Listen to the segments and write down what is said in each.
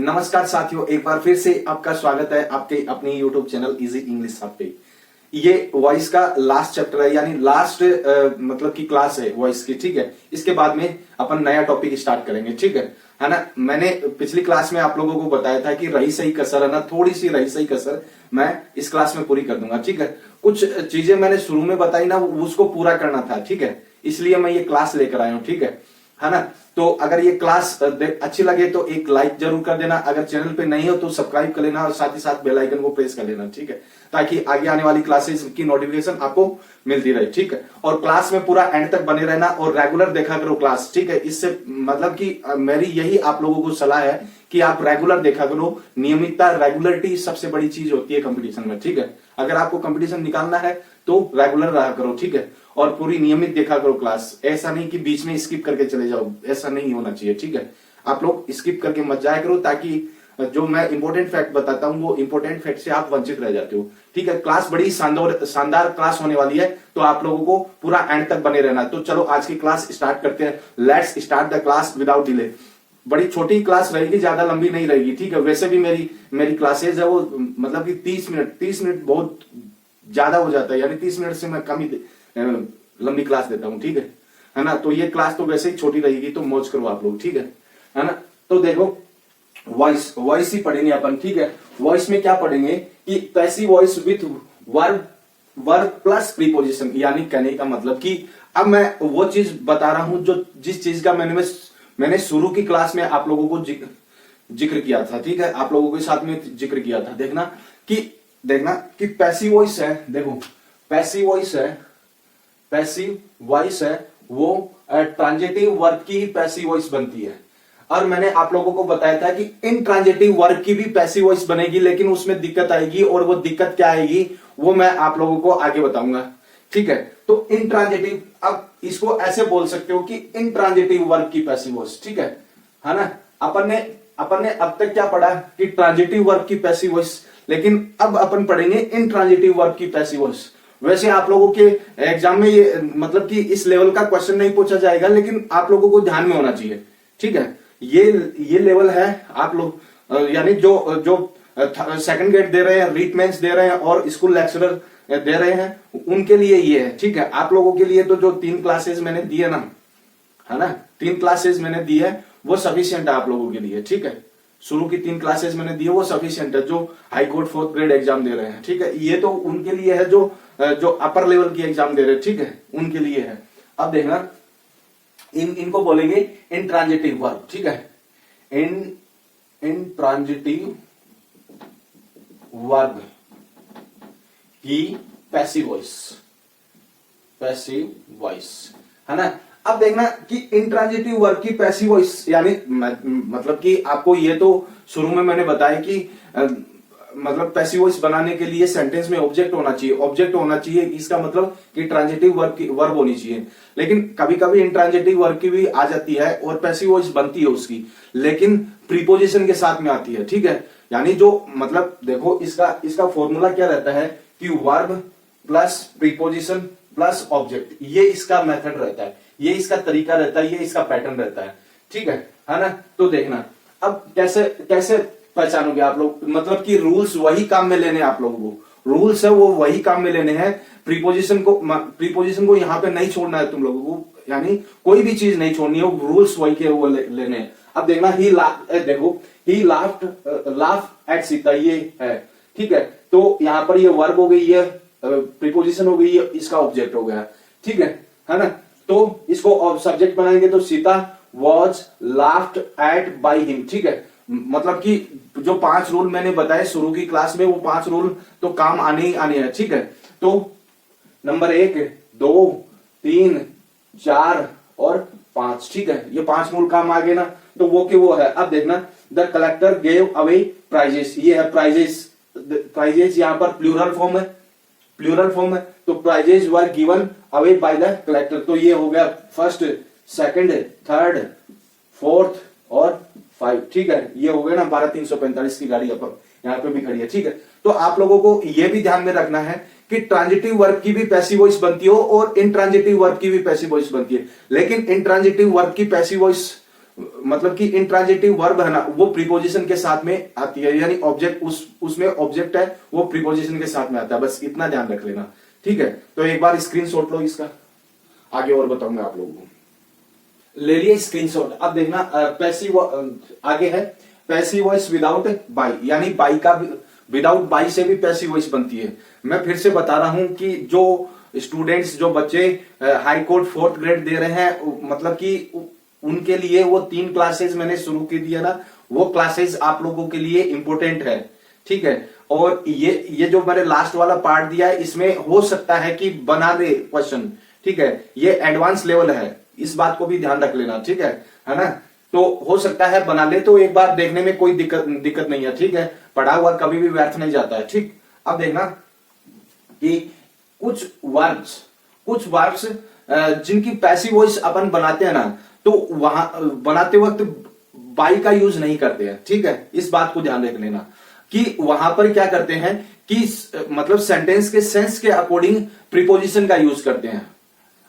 नमस्कार साथियों, एक बार फिर से आपका स्वागत है आपके अपने YouTube channel easy English hub पे। ये वॉइस का लास्ट चैप्टर है, यानी लास्ट मतलब की क्लास है वॉइस की। ठीक है, इसके बाद में अपन नया टॉपिक स्टार्ट करेंगे। ठीक है ना। मैंने पिछली क्लास में आप लोगों को बताया था कि रही सही कसर है ना, थोड़ी सी रही सही कसर मैं इस क्लास में पूरी कर दूंगा। ठीक है, कुछ चीजें मैंने शुरू में बताई ना, उसको पूरा करना था। ठीक है, इसलिए मैं ये क्लास लेकर आया हूं। ठीक है ना। तो अगर ये क्लास अच्छी लगे तो एक लाइक जरूर कर देना, अगर चैनल पे नहीं हो तो सब्सक्राइब कर लेना और साथ ही साथ बेल आइकन को प्रेस कर लेना। ठीक है, ताकि आगे आने वाली क्लासेस की नोटिफिकेशन आपको मिलती रहे। ठीक है, और क्लास में पूरा एंड तक बने रहना और रेगुलर देखा करो क्लास। ठीक है, इससे मतलब कि मेरी यही आप लोगों को सलाह है कि आप रेगुलर देखा करो। नियमितता, रेगुलरिटी सबसे बड़ी चीज होती है कंपटीशन में। ठीक है, अगर आपको कंपटीशन निकालना है तो रेगुलर रहा करो। ठीक है, और पूरी नियमित देखा करो क्लास। ऐसा नहीं कि बीच में स्किप करके चले जाओ, ऐसा नहीं होना चाहिए। ठीक है, आप लोग स्किप करके मत जाया करो, ताकि जो मैं इंपॉर्टेंट फैक्ट बताता हूं वो इंपॉर्टेंट फैक्ट से आप वंचित रह जाते हो। ठीक है, क्लास बड़ी शानदार क्लास होने वाली है, तो आप लोगों को पूरा एंड तक बने रहना। तो चलो आज की क्लास स्टार्ट करते हैं। Let's start the class without delay. बड़ी छोटी क्लास रहेगी, ज्यादा लंबी नहीं रहेगी। ठीक है, वैसे भी मेरी क्लासेज है वो मतलब कि 30 मिनट बहुत ज्यादा हो जाता है, यानी 30 मिनट से मैं कम ही लंबी क्लास देता हूं। ठीक है ना। तो ये क्लास तो वैसे ही छोटी रहेगी, तो मौज करो आप लोग। ठीक है ना। तो देखो वॉइस ही पढ़ेंगे अपन। ठीक है, वॉइस में क्या पढ़ेंगे कि passive voice with verb plus preposition, यानी कहने का मतलब कि अब मैं वो चीज बता रहा हूं जो जिस चीज का मैंने शुरू की क्लास में आप लोगों को जिक्र किया था। ठीक है, आप लोगों के साथ में जिक्र किया था। देखना कि पैसिव वॉइस है। देखो पैसिव वॉइस है वो ट्रांजिटिव वर्ब की ही पैसिव वॉइस बनती है। और मैंने आप लोगों को बताया था कि इन ट्रांजिटिव वर्ब की भी पैसिव वॉइस बनेगी, लेकिन उसमें दिक्कत आएगी, और वो दिक्कत क्या आएगी वो मैं आप लोगों को आगे बताऊंगा। ठीक है, तो इन ट्रांजिटिव, अब इसको ऐसे बोल सकते हो कि इन ट्रांजिटिव वर्ब की पैसिव वॉइस। ठीक है ना। अपन ने अब तक क्या पढ़ा कि ट्रांजिटिव वर्ब की पैसिव वॉइस, लेकिन अब अपन पढ़ेंगे इन ट्रांजिटिव वर्ब की पैसिव वॉइस। वैसे आप लोगों के एग्जाम में ये मतलब कि इस लेवल का क्वेश्चन नहीं पूछा जाएगा, लेकिन आप लोगों को ध्यान में होना चाहिए। ठीक है, ये लेवल है आप लोग, यानी जो सेकंड ग्रेड दे रहे हैं, रीट मेंस दे रहे हैं और स्कूल लेक्चरर दे रहे हैं, उनके लिए ये है। ठीक है, आप लोगों के लिए तो जो 3 क्लासेस मैंने दी है ना, है ना, 3 क्लासेस मैंने दी है वो सफिशिएंट है आप लोगों के लिए। ठीक है, शुरू की 3 क्लासेस मैंने दी है वो सफिशिएंट है, जो high court 4th grade exam दे रहे हैं। ठीक है, ये तो उनके लिए है जो अपर लेवल की एग्जाम दे रहे हैं। ठीक है, उनके लिए है। अब देखना इनको बोलेंगे इंट्रांजिटिव वर्ब। ठीक है, इंट्रांजिटिव वर्ब की पैसिव वॉइस है ना। अब देखना कि इंट्रांजिटिव वर्ब की पैसिव वॉइस, यानी मतलब कि आपको ये तो शुरू में मैंने बताया कि मतलब पैसिव वॉइस बनाने के लिए सेंटेंस में ऑब्जेक्ट होना चाहिए। इसका मतलब कि ट्रांजिटिव वर्ब होनी चाहिए। लेकिन कभी कभी इंट्रांजिटिव वर्ब की भी आ जाती है और पैसिव वॉइस बनती है उसकी, लेकिन प्रीपोजिशन के साथ में आती है। ठीक है, यानी जो मतलब देखो इसका फॉर्मूला क्या रहता है कि verb plus preposition plus object, ये इसका मेथड रहता है, ये इसका तरीका रहता है, ये इसका पैटर्न रहता है। ठीक है ना। तो देखना अब कैसे पहचानोगे आप लोग, मतलब कि रूल्स वही काम में लेने आप लोगों को, रूल्स है वो वही काम में लेने हैं। प्रीपोजिशन को यहाँ पे नहीं छोड़ना है तुम लोगों को, यानी कोई भी चीज नहीं छोड़नी है, रूल्स वही के वो लेने हैं। अब देखना ही लाफ्ड एट सीता, ये है। ठीक है, तो यहाँ पर ये वर्ब हो गई, ये प्रीपोजिशन हो गई, ये इसका ऑब्जेक्ट हो गया। ठीक है ना। तो इसको सब्जेक्ट बनाएंगे तो Sita was laughed eight by him. ठीक है, मतलब कि जो 5 रूल मैंने बताए शुरू की क्लास में, वो 5 रूल तो काम आने ही आने हैं। ठीक है, तो नंबर 1, 2, 3, 4 और 5। ठीक है, ये 5 रूल काम आ गए ना, तो वो के वो है। अब देखना the collector gave away prizes, ये है प्राइजेस यहाँ पर प्लूरल फॉर्म है, तो prizes were given away by the collector. तो ये हो गया 1st, 2nd, 3rd, 4th और 5। ठीक है, ये हो गया ना 12/345 की गाड़ी अपन यहाँ पे भी खड़ी है। ठीक है, तो आप लोगों को ये भी ध्यान में रखना है कि ट्रांजिटिव वर्ब की भी पैसिव वॉइस बनती हो और इंट्रांजिटिव वर्ब की भी पैसिव वॉइस बनती है, लेकिन इंट्रांजिटिव वर्ब की पैसिव वॉइस मतलब कि इंट्रांजिटिव वर्ब है ना, वो प्रीपोजिशन के साथ में आती है, यानी ऑब्जेक्ट उसमें ऑब्जेक्ट है वो प्रीपोजिशन के साथ में आता है, बस इतना ध्यान रख लेना, ठीक है। तो एक बार स्क्रीनशॉट लो इसका, आगे और बताऊंगा आप लोगों को। ले लिए स्क्रीनशॉट। अब देखना पैसिव आगे है पैसिव वॉइस विदाउट बाई, यानी बाई का विदाउट बाई से भी पैसिव वॉइस बनती है। मैं फिर से बता रहा हूं कि जो स्टूडेंट्स जो बच्चे हाई कोर्ट 4th ग्रेड दे रहे हैं, मतलब कि उनके लिए वो 3 क्लासेस मैंने शुरू की दी है ना, वो क्लासेस आप लोगों के लिए इंपॉर्टेंट है, ठीक है। और ये जो मैंने लास्ट वाला पार्ट दिया है, इसमें हो सकता है कि बना दे क्वेश्चन, ठीक है। ये एडवांस लेवल है, इस बात को भी ध्यान रख लेना, ठीक है ना। तो हो सकता है बना ले, तो एक बार देखने में कोई दिक्कत नहीं है, ठीक है। पढ़ा हुआ कभी भी व्यर्थ नहीं जाता है, ठीक। अब देखना कि कुछ वर्ब्स जिनकी पैसिव वॉइस अपन बनाते हैं ना, तो वहां बनाते वक्त बाई का यूज नहीं करते हैं, ठीक है। इस बात को ध्यान रख लेना कि वहां पर क्या करते हैं कि मतलब सेंटेंस के सेंस के अकॉर्डिंग प्रीपोजिशन का यूज करते हैं।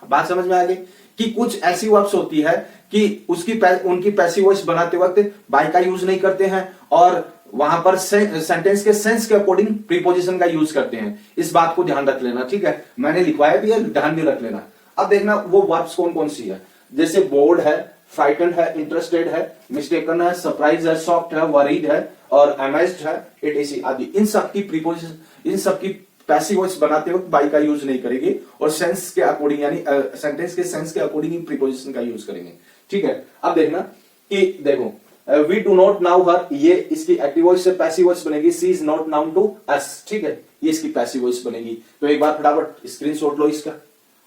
बात समझ में आ गई कि कुछ ऐसी वर्ब्स होती है कि उनकी पैसिव वॉइस बनाते वक्त बाई का यूज नहीं करते हैं, और वहां पर सेंटेंस के सेंस के अकॉर्डिंग प्रीपोजिशन का यूज करते हैं। इस बात को ध्यान रख लेना, ठीक है। मैंने लिखवाया भी है, ध्यान भी रख लेना। अब देखना वो वर्ब्स कौन कौन सी है, जैसे बोर्ड है, फ्राइटेंड है, इंटरेस्टेड है, मिस्टेकन है, सरप्राइज है, शॉक्ड है, वरीड है और अमेज्ड है, etc आदि। इन सब की प्रीपोजिशन, इन सब की पैसिव वॉइस बनाते वक्त बाई का यूज नहीं करेंगे, और सेंस के अकॉर्डिंग यानी सेंटेंस के सेंस के अकॉर्डिंग ही प्रीपोजिशन का यूज करेंगे, ठीक है। अब देखना कि देखो we do not know her, ये इसकी एक्टिव वॉइस से पैसिव वॉइस बनेगी। She is not known to us, ठीक है, ये इसकी पैसिव वॉइस बनेगी। तो एक बार फटाफट स्क्रीनशॉट लो इसका,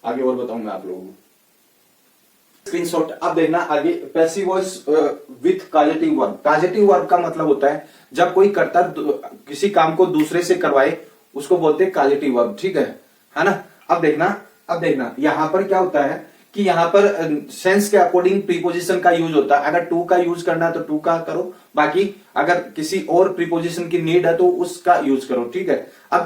आगे और बताऊंगा आप लोगों को। स्क्रीनशॉट। अब देखना आगे passive voice with causative verb. Causative verb का मतलब होता है जब कोई कर्ता किसी काम को दूसरे से करवाए, उसको बोलते हैं काजेटिव वर्ब, ठीक है ना। अब देखना यहां पर क्या होता है कि यहां पर सेंस के अकॉर्डिंग प्रीपोजिशन का यूज होता है। अगर टू का यूज करना है तो टू का करो, बाकी अगर किसी और प्रीपोजिशन की नीड है तो उसका यूज करो, ठीक है। अब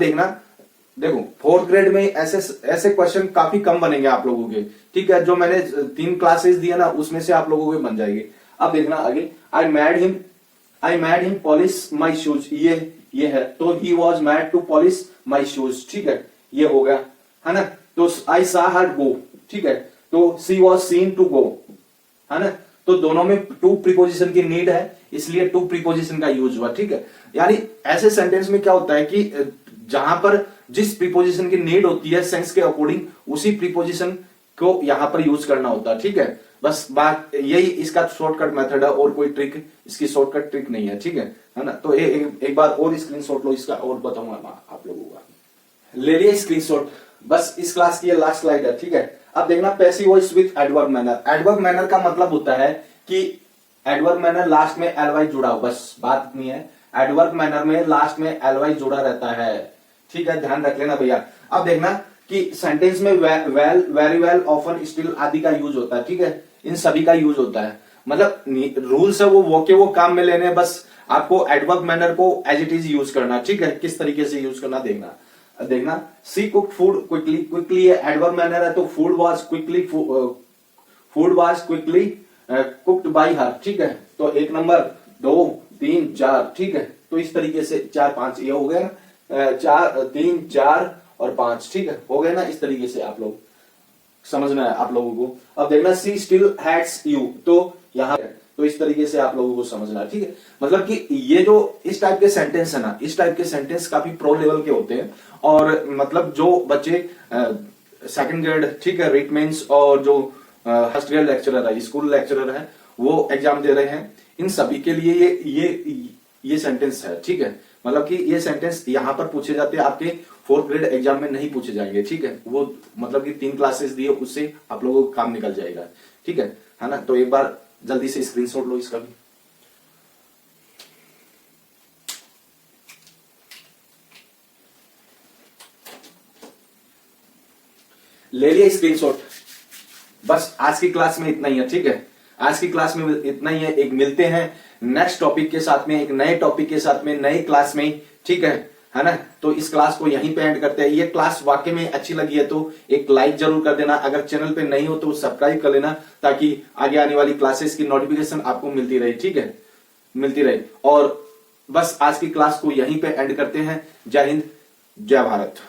देखो 4th ग्रेड में ऐसे क्वेश्चन काफी कम बनेंगे आप लोगों के, ठीक है। जो मैंने 3 क्लासेस दिए ना, उसमें से आप लोगों के बन जाएंगे। अब देखना आगे, I made him polish my shoes, ये है, तो he was made to polish my shoes, ठीक है, ये हो गया, है ना। तो आई सा हर गो, ठीक है, तो सी वॉज सीन टू गो, है ना। तो दोनों में टू प्रीपोजिशन की नीड है, इसलिए टू प्रीपोजिशन का यूज हुआ, ठीक है। यानी ऐसे सेंटेंस में क्या होता है कि जहां पर जिस प्रीपोजिशन की नीड होती है सेंस के अकॉर्डिंग, उसी प्रीपोजिशन को यहां पर यूज करना होता है, ठीक है। बस बात यही इसका शॉर्टकट मेथड है, और कोई ट्रिक इसकी शॉर्टकट ट्रिक नहीं है, ठीक है ना। तो एक बार और स्क्रीनशॉट लो इसका, और बताऊंगा आप लोगों को। ले लिए स्क्रीनशॉट, बस इस क्लास की ये लास्ट स्लाइड है, ठीक है। अब देखना passive voice with adverb manner. Adverb manner का मतलब होता है कि एडवर्ब मैनर लास्ट में एलवाई जुड़ा हो, बस बात नहीं है। एडवर्ब मैनर में लास्ट में एलवाई जुड़ा रहता है, ठीक है, ध्यान रख लेना भैया। अब देखना कि सेंटेंस में well, very well, often, still आदि का यूज होता है, ठीक है। इन सभी का यूज होता है, मतलब रूल्स है वो के वो काम में लेने, बस आपको एडवर्ब मैनर को एज इट इज यूज करना, ठीक है। किस तरीके से यूज करना देखना she cook food quickly adverb manner है, तो food was quickly cooked by her, ठीक है। तो 1 नंबर 2 3 4, ठीक है। तो इस तरीके से 4 5 ये हो गया ना, 4 3 4 और 5, ठीक है, हो गया ना। इस तरीके से आप लोग समझना है आप लोगों को। अब देखना सी स्टिल हैट्स यू, तो यहां तो इस तरीके से आप लोगों को समझना है, ठीक है। मतलब कि ये जो इस टाइप के सेंटेंस है ना, इस टाइप के सेंटेंस काफी प्रो लेवल के होते हैं, और मतलब जो बच्चे 2nd ग्रेड, ठीक है, रिट मेंस और जो फर्स्ट ग्रेड लेक्चरर है, स्कूल लेक्चरर है, वो एग्जाम दे रहे हैं, इन सभी के लिए ये सेंटेंस है, ठीक है। मतलब कि ये सेंटेंस यहां पर पूछे जाते हैं, आपके 4th ग्रेड एग्जाम में नहीं पूछे जाएंगे, ठीक है। वो मतलब कि 3 क्लासेस दिए, उससे आप लोगों का काम निकल जाएगा, ठीक है ना। तो एक बार जल्दी से स्क्रीनशॉट लो इसका भी। ले लिया स्क्रीनशॉट। बस आज की क्लास में इतना ही है, ठीक है। आज की क्लास में इतना ही है। एक मिलते हैं नेक्स्ट टॉपिक के साथ में, एक नए टॉपिक के साथ में, नई क्लास में, ठीक है है ना। तो इस क्लास को यहीं पे एंड करते हैं। ये क्लास वाकई में अच्छी लगी है तो एक लाइक जरूर कर देना। अगर चैनल पे नहीं हो तो सब्सक्राइब कर लेना, ताकि आगे आने वाली क्लासेस की नोटिफिकेशन आपको मिलती रहे, ठीक है, मिलती रहे। और बस आज की क्लास को यहीं पे एंड करते हैं। जय हिंद, जय भारत।